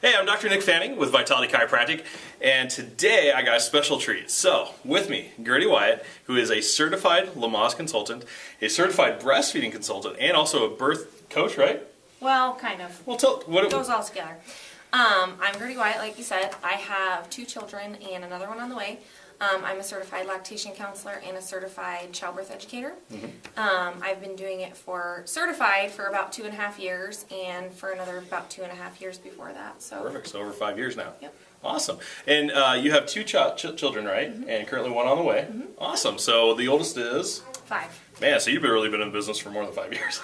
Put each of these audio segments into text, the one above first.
Hey, I'm Dr. Nick Fanning with Vitality Chiropractic, and today I got a special treat. So, with me, Gerty Wyatt, who is a certified Lamaze consultant, a certified breastfeeding consultant, and also a birth coach, right? Well, kind of. Well, it goes all together. I'm Gerty Wyatt, like you said. I have 2 children and another one on the way. I'm a certified lactation counselor and a certified childbirth educator. I've been doing it certified for about 2.5 years, and for another about 2.5 years before that. So perfect. So over 5 years now. Yep. Awesome. And you have 2 children, right? And currently 1 on the way. Awesome. So the oldest is 5. Man, so you've really been in business for more than 5 years.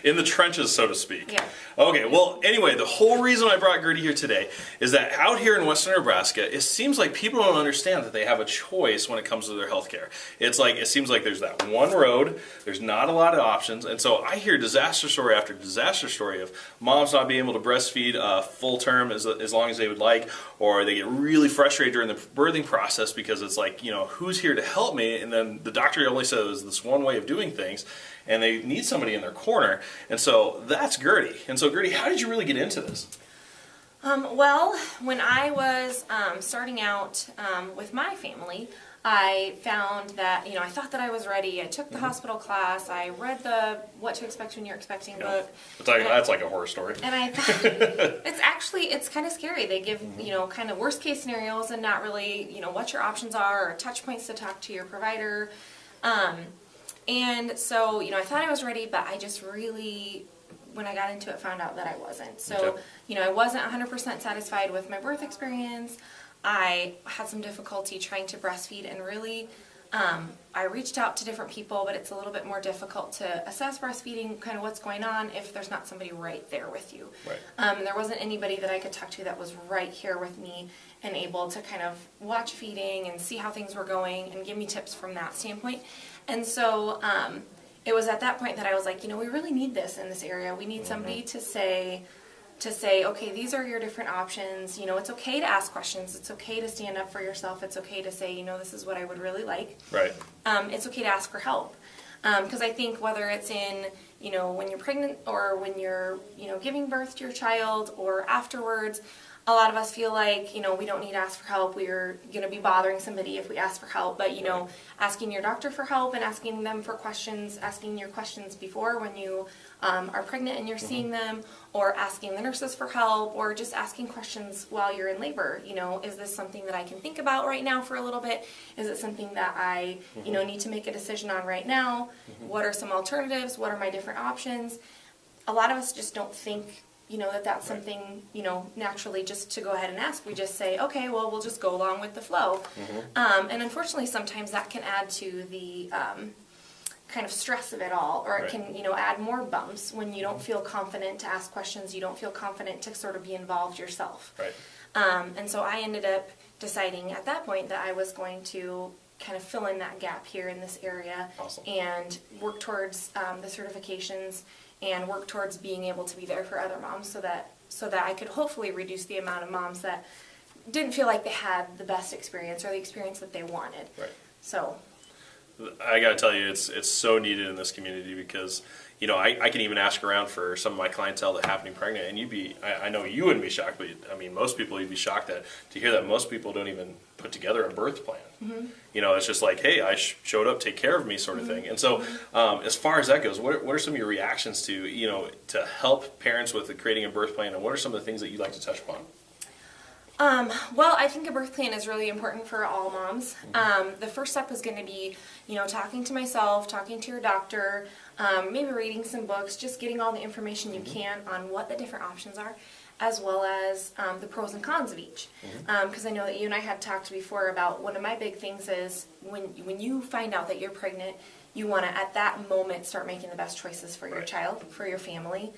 In the trenches, so to speak. Yeah. Okay, well, anyway, the whole reason I brought Gerty here today is that out here in western Nebraska, it seems like people don't understand that they have a choice when it comes to their health care. It seems like there's that one road, there's not a lot of options, and so I hear disaster story after disaster story of moms not being able to breastfeed full term as long as they would like, or they get really frustrated during the birthing process because it's like, you know, who's here to help me? And then the doctor only says this one way of doing things, and they need somebody in their corner. And so that's Gerty. And so Gerty, how did you really get into this? Well, when I was starting out with my family, I found that, I thought that I was ready. I took the hospital class. I read the What to Expect When You're Expecting book. That's like a horror story. And I thought, it's kind of scary. They give, kind of worst case scenarios and not really, what your options are or touch points to talk to your provider. And so, I thought I was ready, but I just really, when I got into it, found out that I wasn't. So, I wasn't 100% satisfied with my birth experience. I had some difficulty trying to breastfeed, and really, I reached out to different people, but it's a little bit more difficult to assess breastfeeding, kind of what's going on, if there's not somebody right there with you. Right. And there wasn't anybody that I could talk to that was right here with me and able to kind of watch feeding and see how things were going and give me tips from that standpoint. And so it was at that point that I was like, we really need this in this area. We need somebody to say, okay, these are your different options. It's okay to ask questions. It's okay to stand up for yourself. It's okay to say, this is what I would really like. Right. It's okay to ask for help. Because I think whether it's in, when you're pregnant or when you're, giving birth to your child or afterwards, a lot of us feel like, we don't need to ask for help. We're going to be bothering somebody if we ask for help. But, asking your doctor for help and asking them for questions, asking your questions before when you are pregnant and you're seeing them, or asking the nurses for help, or just asking questions while you're in labor. Is this something that I can think about right now for a little bit? Is it something that I, need to make a decision on right now? What are some alternatives? What are my different options? A lot of us just don't think that's something, naturally just to go ahead and ask. We just say, okay, well, we'll just go along with the flow. And unfortunately, sometimes that can add to the kind of stress of it all, or it can, add more bumps when you don't feel confident to ask questions, you don't feel confident to sort of be involved yourself. Right. And so I ended up deciding at that point that I was going to kind of fill in that gap here in this area. Awesome. And work towards the certifications and work towards being able to be there for other moms so that I could hopefully reduce the amount of moms that didn't feel like they had the best experience or the experience that they wanted. Right. So I got to tell you, it's so needed in this community because, I can even ask around for some of my clientele that happen to be pregnant, and I know you wouldn't be shocked, but I mean, most people, you'd be shocked to hear that most people don't even put together a birth plan. It's just like, hey, I showed up, take care of me sort of thing. And so as far as that goes, what are some of your reactions to, to help parents with creating a birth plan, and what are some of the things that you'd like to touch upon? Well, I think a birth plan is really important for all moms. The first step is going to be, talking to myself, talking to your doctor, maybe reading some books, just getting all the information you can on what the different options are, as well as the pros and cons of each. Because I know that you and I had talked before about one of my big things is when you find out that you're pregnant, you want to, at that moment, start making the best choices for your child, for your family.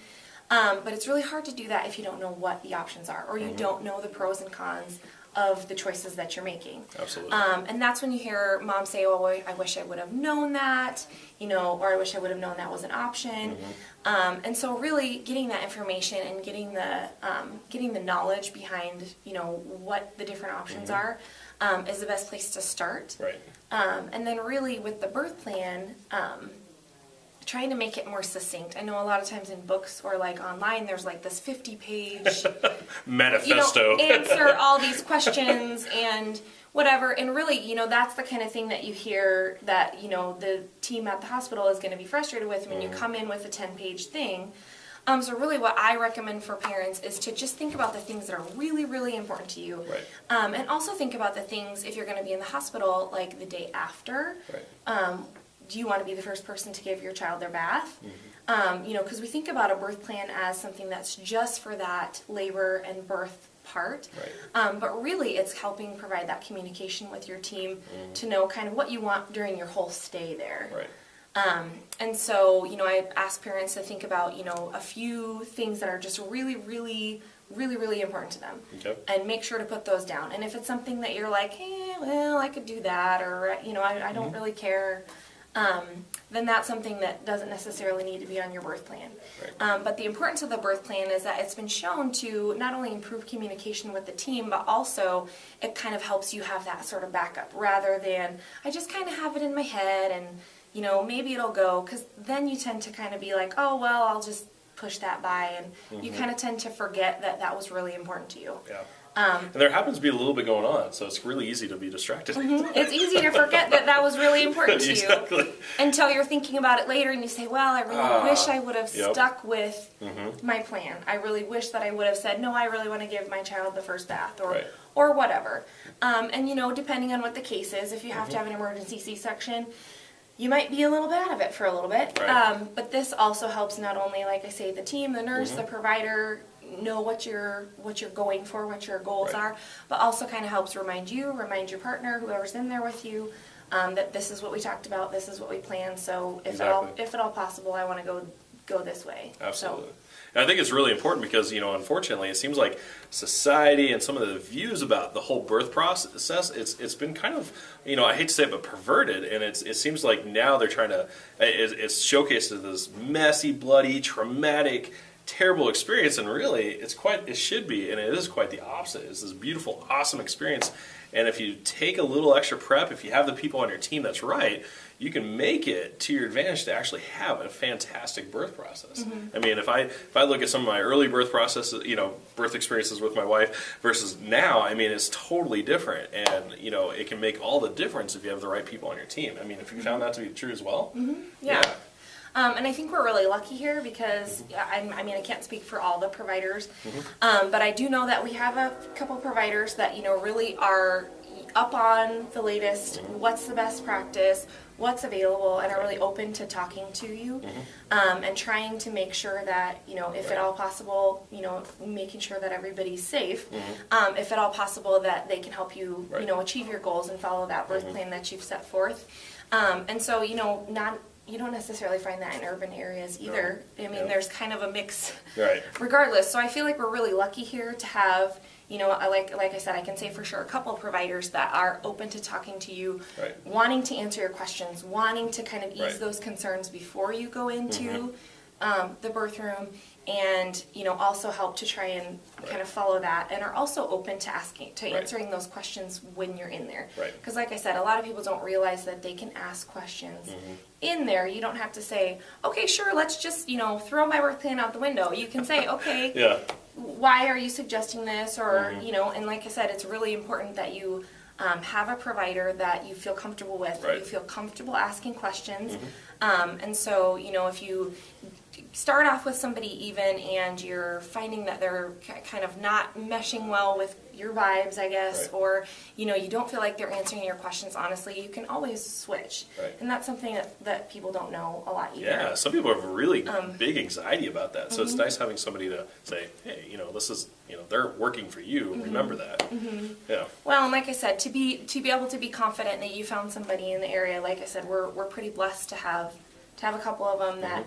But it's really hard to do that if you don't know what the options are, or you don't know the pros and cons of the choices that you're making. Absolutely. And that's when you hear moms say, oh, I wish I would have known that, or I wish I would have known that was an option. And so really getting that information and getting the knowledge behind, what the different options are is the best place to start. Right. And then really with the birth plan, trying to make it more succinct. I know a lot of times in books or like online, there's like this 50-page manifesto. Answer all these questions and whatever. And really, that's the kind of thing that you hear that, the team at the hospital is going to be frustrated with when you come in with a 10-page thing. So really what I recommend for parents is to just think about the things that are really, really important to you. Right. And also think about the things, if you're going to be in the hospital, like the day after. Right. Do you want to be the first person to give your child their bath? Because we think about a birth plan as something that's just for that labor and birth part. Right. But really it's helping provide that communication with your team to know kind of what you want during your whole stay there. Right. And so, I ask parents to think about, a few things that are just really, really, really, really important to them. Okay. And make sure to put those down. And if it's something that you're like, well, I could do that, or, I don't really care, then that's something that doesn't necessarily need to be on your birth plan. Right. But the importance of the birth plan is that it's been shown to not only improve communication with the team, but also it kind of helps you have that sort of backup rather than, I just kind of have it in my head and, maybe it'll go, because then you tend to kind of be like, oh, well, I'll just push that by, and you kind of tend to forget that that was really important to you. Yeah. And there happens to be a little bit going on, so it's really easy to be distracted. It's easy to forget that was really important to Exactly. you until you're thinking about it later and you say, well, I really wish I would have stuck with my plan. I really wish that I would have said, no, I really want to give my child the first bath, or whatever. And, depending on what the case is, if you have to have an emergency C-section, you might be a little bit out of it for a little bit. Right. But this also helps not only, like I say, the team, the nurse, the provider, know what you're going for, what your goals are, but also kind of helps remind your partner, whoever's in there with you, that this is what we talked about, this is what we planned. So if at all possible, I want to go this way. Absolutely. So, and I think it's really important because, unfortunately, it seems like society and some of the views about the whole birth process, it's been kind of, I hate to say it, but perverted. And it seems like now they're trying to, it's showcased as this messy, bloody, traumatic, terrible experience. And really, it should be, and it is quite the opposite. It's this beautiful, awesome experience. And if you take a little extra prep, if you have the people on your team that's right, you can make it to your advantage to actually have a fantastic birth process. I mean, if I look at some of my early birth processes, birth experiences with my wife versus now, I mean, it's totally different. And, it can make all the difference if you have the right people on your team. I mean, if you found that to be true as well. Yeah. And I think we're really lucky here because, I can't speak for all the providers, but I do know that we have a couple providers that, really are up on the latest, what's the best practice, what's available, and are really open to talking to you, and trying to make sure that, if at all possible, making sure that everybody's safe, if at all possible that they can help you, achieve your goals and follow that birth plan that you've set forth. And so, you don't necessarily find that in urban areas either. I mean, there's kind of a mix regardless. So I feel like we're really lucky here to have, like I said, I can say for sure a couple of providers that are open to talking to you, wanting to answer your questions, wanting to kind of ease those concerns before you go into the birth room, and also help to try and kind of follow that, and are also open to answering those questions when you're in there. Because like I said, a lot of people don't realize that they can ask questions in there. You don't have to say, okay, sure, let's just throw my birth plan out the window. You can say, okay, why are you suggesting this, or and like I said, it's really important that you have a provider that you feel comfortable with, that you feel comfortable asking questions. And so, if you start off with somebody even and you're finding that they're kind of not meshing well with your vibes, I guess, or, you don't feel like they're answering your questions honestly, you can always switch. And that's something that people don't know a lot either. Yeah, some people have really big anxiety about that. So it's nice having somebody to say, hey, this is, they're working for you. Remember that. Yeah. Well, and like I said, to be able to be confident that you found somebody in the area, like I said, we're pretty blessed to have a couple of them that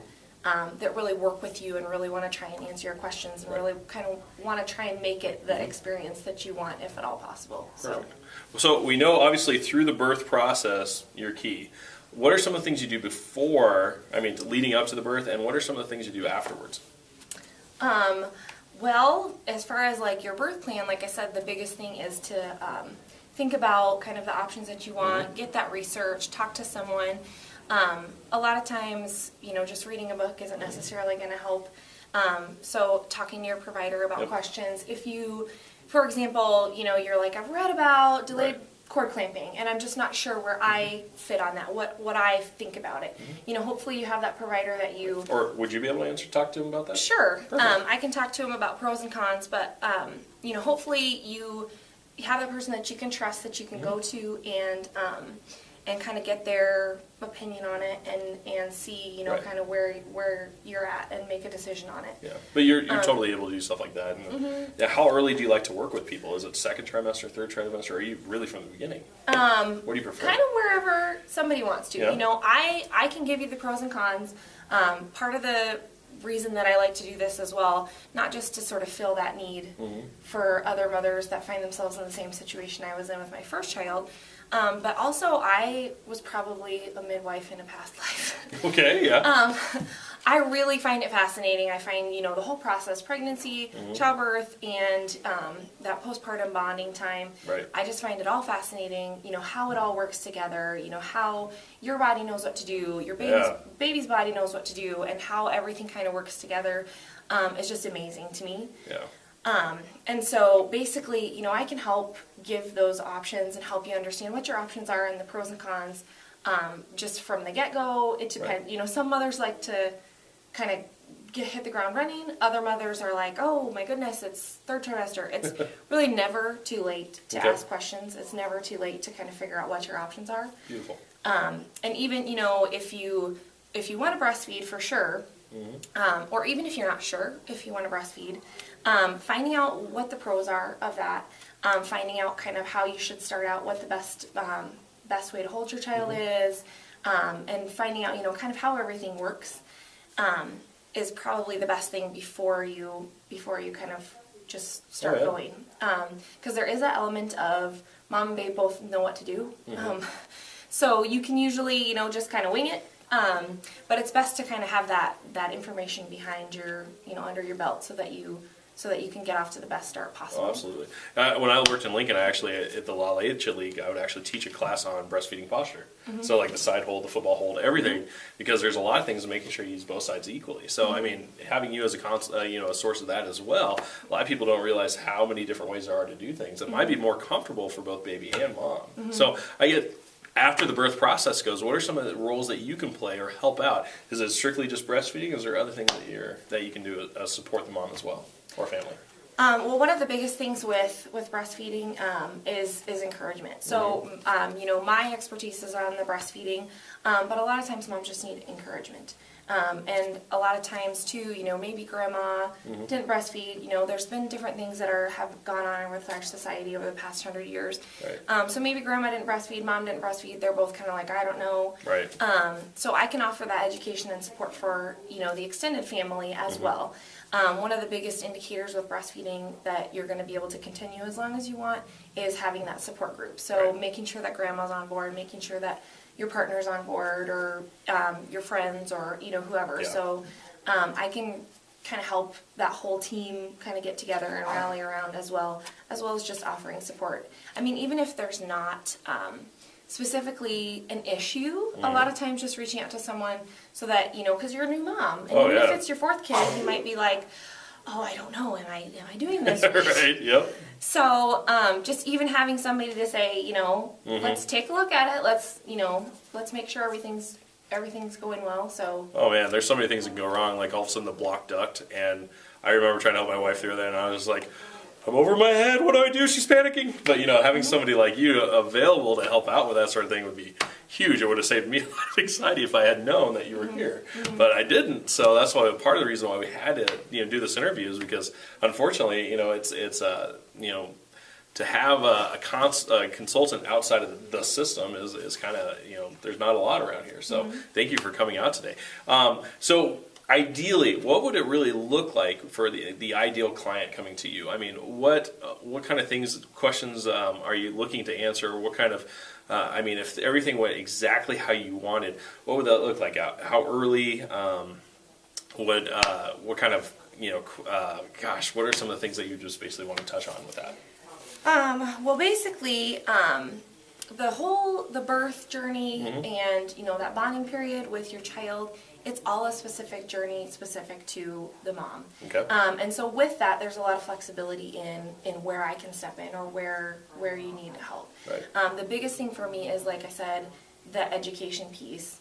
that really work with you and really want to try and answer your questions and really kind of want to try and make it the experience that you want, if at all possible. So we know, obviously, through the birth process, you're key. What are some of the things you do before, leading up to the birth, and what are some of the things you do afterwards? Well, as far as like your birth plan, like I said, the biggest thing is to think about kind of the options that you want, get that research, talk to someone. A lot of times, just reading a book isn't necessarily going to help. So talking to your provider about questions. If you, for example, you're like, I've read about delayed cord clamping, and I'm just not sure where I fit on that, what I think about it. Hopefully you have that provider that you... Or would you be able to talk to him about that? Sure. I can talk to him about pros and cons, but, hopefully you have a person that you can trust, that you can go to and kind of get their opinion on it and see, kind of where you're at and make a decision on it. Yeah, but you're totally able to do stuff like that. And, how early do you like to work with people? Is it second trimester, third trimester, or are you really from the beginning? What do you prefer? Kind of wherever somebody wants to. Yeah. I can give you the pros and cons. Part of the reason that I like to do this as well, not just to sort of fill that need for other mothers that find themselves in the same situation I was in with my first child, but also I was probably a midwife in a past life. Okay, yeah. I really find it fascinating. I find, the whole process, pregnancy, childbirth, and that postpartum bonding time. Right. I just find it all fascinating, how it all works together, how your body knows what to do, your baby's body knows what to do, and how everything kind of works together is just amazing to me. Yeah. And so basically, I can help give those options and help you understand what your options are and the pros and cons. Just from the get-go, it depends. Right. Some mothers like to kind of hit the ground running. Other mothers are like, oh my goodness, it's third trimester. It's really never too late to ask questions. It's never too late to kind of figure out what your options are. Beautiful. And even, if you want to breastfeed for sure, or even if you're not sure if you want to breastfeed, finding out what the pros are of that, finding out kind of how you should start out, what the best way to hold your child is, and finding out, kind of how everything works, is probably the best thing before you kind of just start going. Because there is that element of mom and babe both know what to do. So you can usually, just kind of wing it. But it's best to kind of have that information behind your, under your belt so that you can get off to the best start possible. Oh, absolutely. When I worked in Lincoln, I actually, at the Lamaze League, I would actually teach a class on breastfeeding posture. So like the side hold, the football hold, everything, because there's a lot of things making sure you use both sides equally. So, I mean, having you as a source of that as well, a lot of people don't realize how many different ways there are to do things that might be more comfortable for both baby and mom. So I get... After the birth process goes, what are some of the roles that you can play or help out? Is it strictly just breastfeeding? Is there other things that you can do to support the mom as well, or family? Well, one of the biggest things with breastfeeding is encouragement. So, my expertise is on the breastfeeding, but a lot of times moms just need encouragement. And a lot of times too, maybe grandma didn't breastfeed. There's been different things that have gone on with our society over the past 100 years. Right. So maybe grandma didn't breastfeed, mom didn't breastfeed. They're both kind of like, I don't know. Right. So I can offer that education and support for, the extended family as well. One of the biggest indicators with breastfeeding that you're going to be able to continue as long as you want is having that support group. So making sure that grandma's on board, making sure that your partner's on board, or your friends, or whoever. Yeah. So I can kind of help that whole team kind of get together and rally around as well as just offering support. I mean, even if there's not specifically an issue, a lot of times just reaching out to someone so that because you're a new mom, and even if it's your fourth kid, you might be like, oh, I don't know, am I doing this? Right. Yep. So just even having somebody to say, let's take a look at it. Let's make sure everything's going well. So. Oh man, there's so many things that can go wrong. Like all of a sudden the blocked duct, and I remember trying to help my wife through that, and I was just like, I'm over my head. What do I do? She's panicking. But having somebody like you available to help out with that sort of thing would be huge. It would have saved me a lot of anxiety if I had known that you were here, but I didn't. So that's why part of the reason why we had to do this interview is because unfortunately, it's to have a consultant outside of the system is kind of there's not a lot around here. So thank you for coming out today. So. Ideally, what would it really look like for the ideal client coming to you? I mean, what kind of questions are you looking to answer? What kind of, if everything went exactly how you wanted, what would that look like? How early? What kind of, what are some of the things that you just basically want to touch on with that? Well, basically, the birth journey and, you know, that bonding period with your child, it's all a specific journey specific to the mom. Okay. And so with that, there's a lot of flexibility in where I can step in or where you need help. Right. The biggest thing for me is, like I said, the education piece.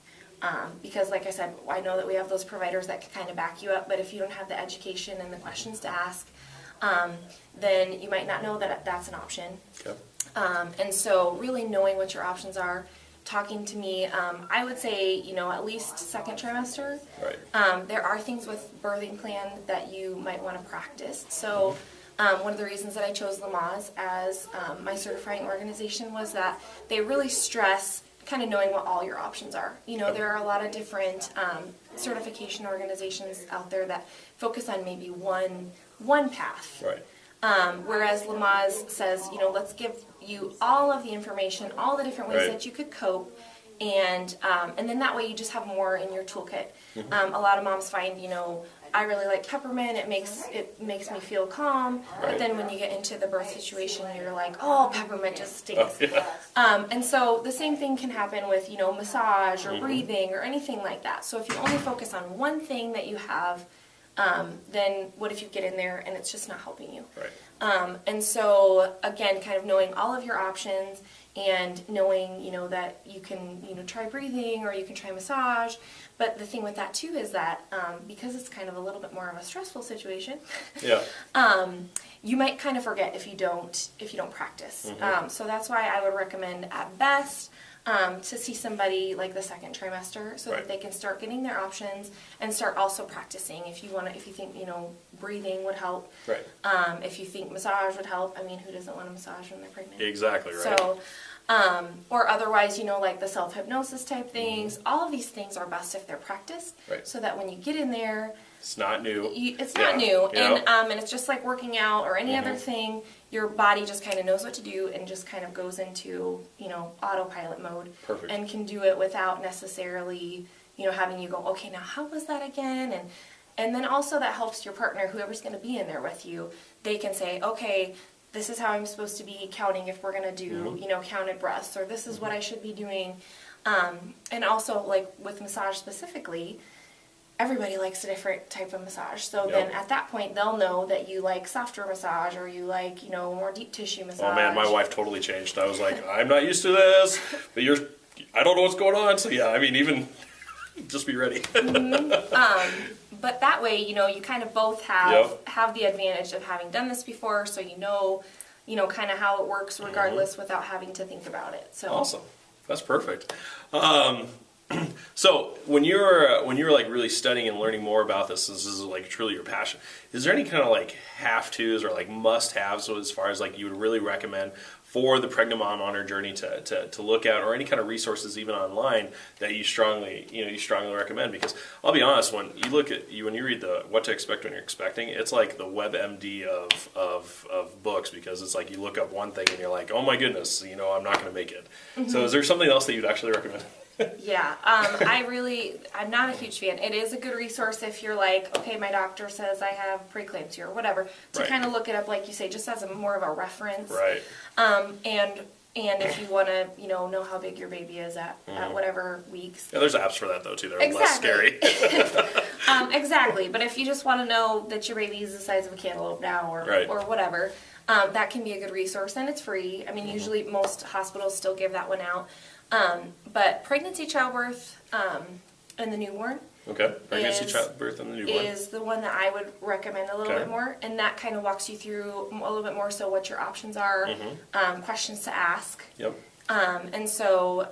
Because like I said, I know that we have those providers that can kind of back you up, but if you don't have the education and the questions to ask, then you might not know that that's an option. Okay. And so really knowing what your options are, talking to me, I would say, you know, at least second trimester. Right. There are things with birthing plan that you might want to practice. So one of the reasons that I chose Lamaze as my certifying organization was that they really stress kind of knowing what all your options are. You know, there are a lot of different certification organizations out there that focus on maybe one path. Right. Whereas Lamaze says, you know, let's give you all of the information, all the different ways Right. that you could cope, and then that way you just have more in your toolkit. A lot of moms find, you know, I really like peppermint. It makes me feel calm. Right. But then when you get into the birth situation, you're like, oh, peppermint just stinks. Oh, yeah. And so the same thing can happen with, you know, massage or breathing or anything like that. So if you only focus on one thing that you have, then what if you get in there and it's just not helping you? Right. And so again, kind of knowing all of your options and knowing, you know, that you can, you know, try breathing or you can try massage. But the thing with that too is that because it's kind of a little bit more of a stressful situation, Yeah. you might kind of forget if you don't practice. So that's why I would recommend at best to see somebody like the second trimester so Right. that they can start getting their options and start also practicing. If you think, you know, breathing would help. Right. If you think massage would help. I mean, who doesn't want a massage when they're pregnant? Exactly. Right. So, or otherwise, you know, like the self-hypnosis type things, all of these things are best if they're practiced. Right. So that when you get in there, It's not new. it's not new. You know? And it's just like working out or any other thing, your body just kind of knows what to do and just kind of goes into, you know, autopilot mode. Perfect. And can do it without necessarily, you know, having you go, okay, now how was that again? And then also that helps your partner, whoever's going to be in there with you, they can say, okay, this is how I'm supposed to be counting if we're going to do, you know, counted breaths, or this is what I should be doing. And also, like, with massage specifically, everybody likes a different type of massage. So then at that point, they'll know that you like softer massage or you like, you know, more deep tissue massage. Oh man, my wife totally changed. I was like, I'm not used to this, but I don't know what's going on. So yeah, I mean, even just be ready. But that way, you know, you kind of both have the advantage of having done this before, so you know, kind of how it works regardless without having to think about it. So Awesome. That's perfect. So when you're like really studying and learning more about this is like truly your passion. Is there any kind of like have-tos or like must-haves as far as like you would really recommend for the pregnant mom on her journey to look at, or any kind of resources even online that you strongly recommend? Because I'll be honest, when you read the What to Expect When You're Expecting, it's like the WebMD of books, because it's like you look up one thing and you're like, oh my goodness, you know, I'm not going to make it. So is there something else that you'd actually recommend? Yeah, I'm not a huge fan. It is a good resource if you're like, okay, my doctor says I have preeclampsia or whatever, to Right. kind of look it up, like you say, just as more of a reference. Right. And if you want to, you know how big your baby is at whatever weeks. Yeah, there's apps for that though too. They're less scary. Exactly. But if you just want to know that your baby is the size of a cantaloupe now or whatever, that can be a good resource, and it's free. I mean, usually most hospitals still give that one out. But pregnancy, childbirth, and the newborn. Okay. Pregnancy, childbirth, and the newborn is the one that I would recommend a little bit more, and that kind of walks you through a little bit more so what your options are, questions to ask. Yep. And so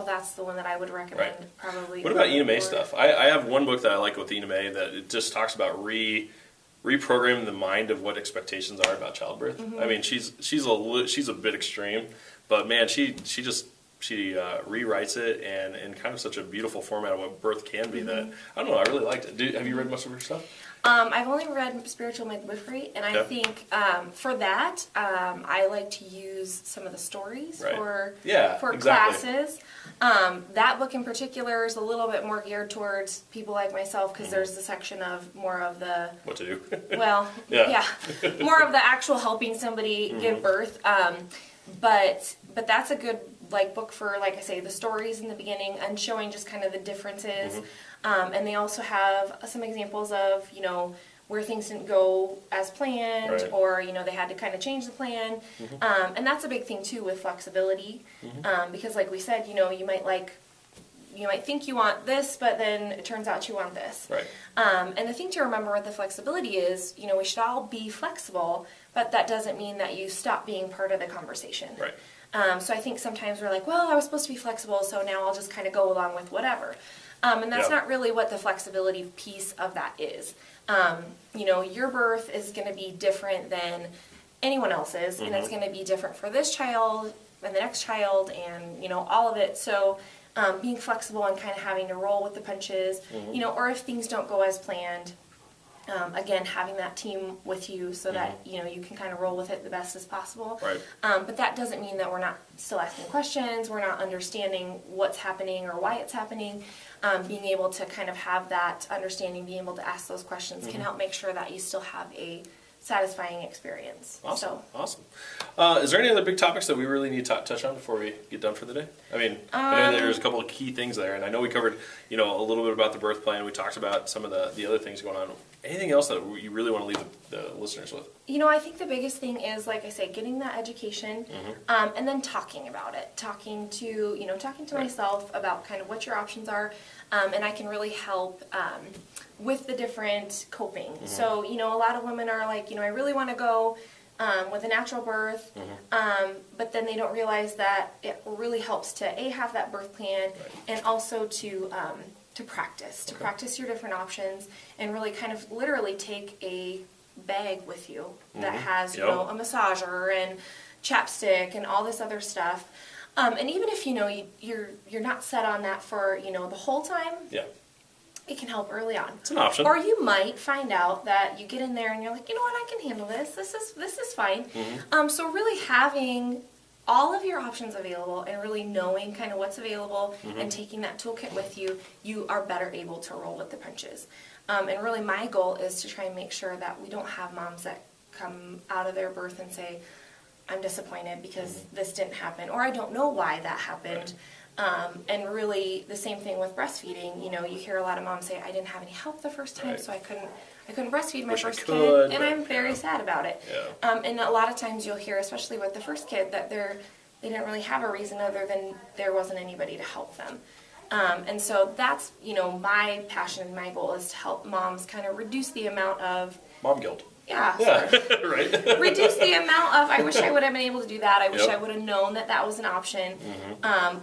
that's the one that I would recommend probably. What about Ina May stuff? I have one book that I like with Ina May that it just talks about reprogramming the mind of what expectations are about childbirth. I mean, she's a bit extreme, but man, she rewrites it and in kind of such a beautiful format of what birth can be that I don't know. I really liked it. Have you read much of her stuff? I've only read Spiritual Midwifery, and I think for that, I like to use some of the stories for classes. That book in particular is a little bit more geared towards people like myself, because there's the section of more of the what to do. more of the actual helping somebody give birth. But that's a good like book for, like I say, the stories in the beginning and showing just kind of the differences. And they also have some examples of, you know, where things didn't go as planned, Right. or, you know, they had to kind of change the plan. And that's a big thing too with flexibility, because like we said, you know, you might think you want this, but then it turns out you want this. Right. And the thing to remember with the flexibility is, you know, we should all be flexible, but that doesn't mean that you stop being part of the conversation. Right. So I think sometimes we're like, well, I was supposed to be flexible, so now I'll just kind of go along with whatever. And that's not really what the flexibility piece of that is. You know, your birth is going to be different than anyone else's, and it's going to be different for this child and the next child and, you know, all of it. So being flexible and kind of having to roll with the punches, you know, or if things don't go as planned, again, having that team with you so that, you know, you can kind of roll with it the best as possible. Right. But that doesn't mean that we're not still asking questions, we're not understanding what's happening or why it's happening. Being able to kind of have that understanding, being able to ask those questions can help make sure that you still have a satisfying experience. Awesome. Awesome. Is there any other big topics that we really need to touch on before we get done for the day? I mean, I know there's a couple of key things there, and I know we covered, you know, a little bit about the birth plan. We talked about some of the other things going on. Anything else that you really want to leave the listeners with? You know, I think the biggest thing is, like I say, getting that education, and then talking about it. Talking to myself about kind of what your options are, and I can really help with the different coping. So, you know, a lot of women are like, you know, I really want to go with a natural birth, but then they don't realize that it really helps to have that birth plan, and also to practice your different options, and really kind of literally take a bag with you that has, you know, a massager and chapstick and all this other stuff. And even if, you know, you're not set on that for, you know, the whole time, it can help early on. It's an option. Or you might find out that you get in there and you're like, you know what, I can handle this. This is fine. So really having all of your options available and really knowing kind of what's available and taking that toolkit with you, you are better able to roll with the punches. And really my goal is to try and make sure that we don't have moms that come out of their birth and say, I'm disappointed because this didn't happen, or I don't know why that happened. And really the same thing with breastfeeding. You know, you hear a lot of moms say, I didn't have any help the first time, so I couldn't breastfeed my first kid, and I'm very sad about it. And a lot of times you'll hear, especially with the first kid, that they didn't really have a reason other than there wasn't anybody to help them. And so that's, you know, my passion and my goal is to help moms kind of reduce the amount of mom guilt. Yeah. Right. Reduce the amount of, I wish I would have been able to do that. I wish I would have known that was an option.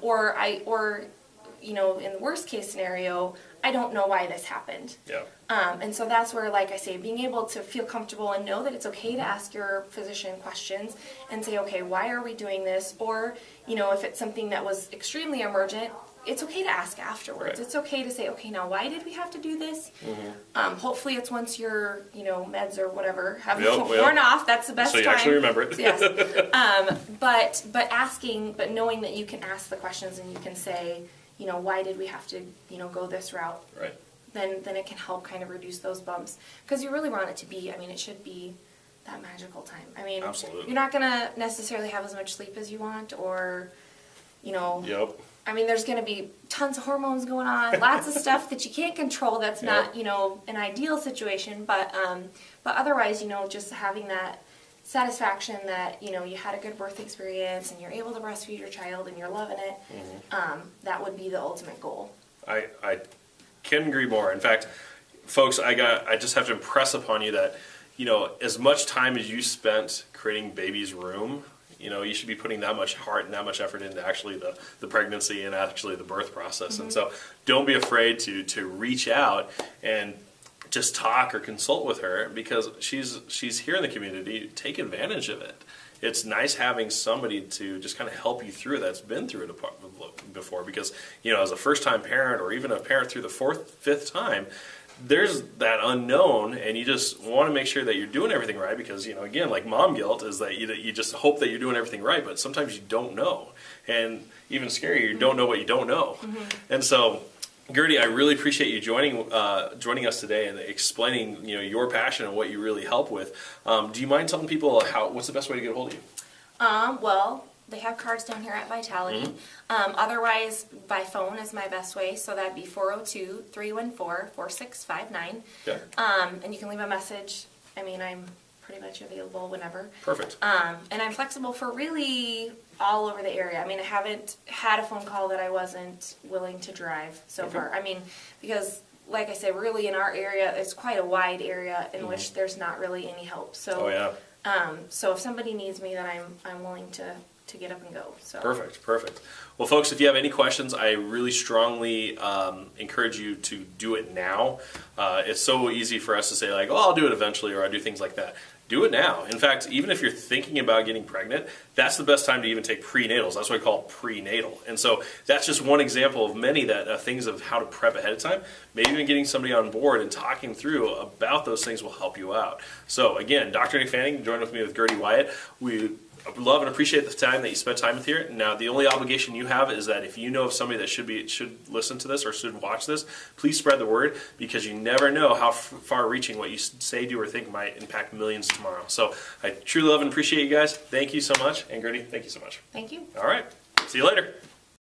Or, you know, in the worst case scenario, I don't know why this happened. And so that's where, like I say, being able to feel comfortable and know that it's okay to ask your physician questions and say, okay, why are we doing this? Or, you know, if it's something that was extremely emergent, it's okay to ask afterwards. It's okay to say, okay, now why did we have to do this? Hopefully it's once your, you know, meds or whatever have worn off. That's the best time. So you actually remember it. Yes. But knowing that you can ask the questions and you can say, you know, why did we have to, you know, go this route? Right. Then it can help kind of reduce those bumps. Because you really want it to be, I mean, it should be that magical time. I mean, absolutely. You're not going to necessarily have as much sleep as you want, or, you know. I mean, there's going to be tons of hormones going on, lots of stuff that you can't control. That's not, you know, an ideal situation. But otherwise, you know, just having that satisfaction that, you know, you had a good birth experience and you're able to breastfeed your child and you're loving it, that would be the ultimate goal. I couldn't agree more. In fact, folks, I just have to impress upon you that, you know, as much time as you spent creating baby's room, you know, you should be putting that much heart and that much effort into actually the pregnancy and actually the birth process. And so don't be afraid to reach out and just talk or consult with her, because she's here in the community. Take advantage of it. It's nice having somebody to just kind of help you through that's been through it before, because, you know, as a first-time parent or even a parent through the fourth, fifth time, there's that unknown, and you just want to make sure that you're doing everything right, because, you know, again, like mom guilt is that you just hope that you're doing everything right, but sometimes you don't know. And even scarier, you don't know what you don't know. And so, Gerty, I really appreciate you joining us today and explaining, you know, your passion and what you really help with. Do you mind telling people what's the best way to get a hold of you? Well, they have cards down here at Vitality. Otherwise, by phone is my best way, so that'd be 402-314-4659. Okay. And you can leave a message. I mean, I'm pretty much available whenever. Perfect. And I'm flexible for really all over the area. I mean, I haven't had a phone call that I wasn't willing to drive so far. I mean, because like I said, really in our area, it's quite a wide area in which there's not really any help. So, so if somebody needs me, then I'm willing to get up and go. So Perfect. Well, folks, if you have any questions, I really strongly encourage you to do it now. It's so easy for us to say like, oh, I'll do it eventually, or I'll do things like that. Do it now. In fact, even if you're thinking about getting pregnant, that's the best time to even take prenatals. That's what I call prenatal. And so that's just one example of many that things of how to prep ahead of time. Maybe even getting somebody on board and talking through about those things will help you out. So again, Dr. Nick Fanning joined with me with Gerty Wyatt. We love and appreciate the time that you spent time with here. Now, the only obligation you have is that if you know of somebody that should listen to this or should watch this, please spread the word, because you never know how far-reaching what you say, do, or think might impact millions tomorrow. So I truly love and appreciate you guys. Thank you so much. And Gerty, thank you so much. thank you. All right. See you later.